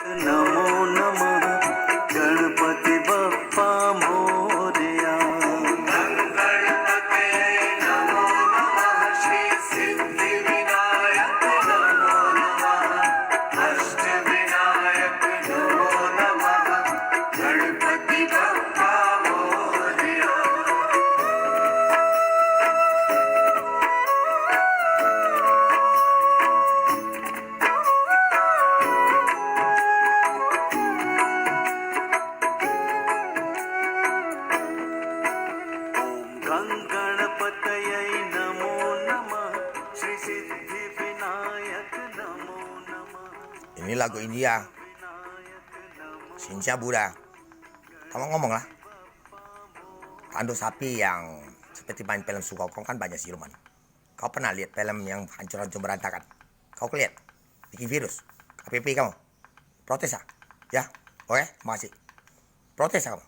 नमो नमः गणपति बप्पा मोरया। गणपतये नमो नमः श्री सिद्धि विनायक नमो नमः अष्टविनायक नमो नमः गणपति बप्पा मोरया। गणपतये नमो नमः श्री सिद्धि विनायक नमो नमः। Ini lagu India, Sinsya Buddha. Kamu ngomong lah. Tanduk sapi yang seperti main film Sukokong kan banyak siluman. Kau pernah lihat film yang hancur-hancur berantakan? Kau lihat? Bikin virus. KPP kamu. Protes ah? Ya? Oke, masih. Protes ah kamu.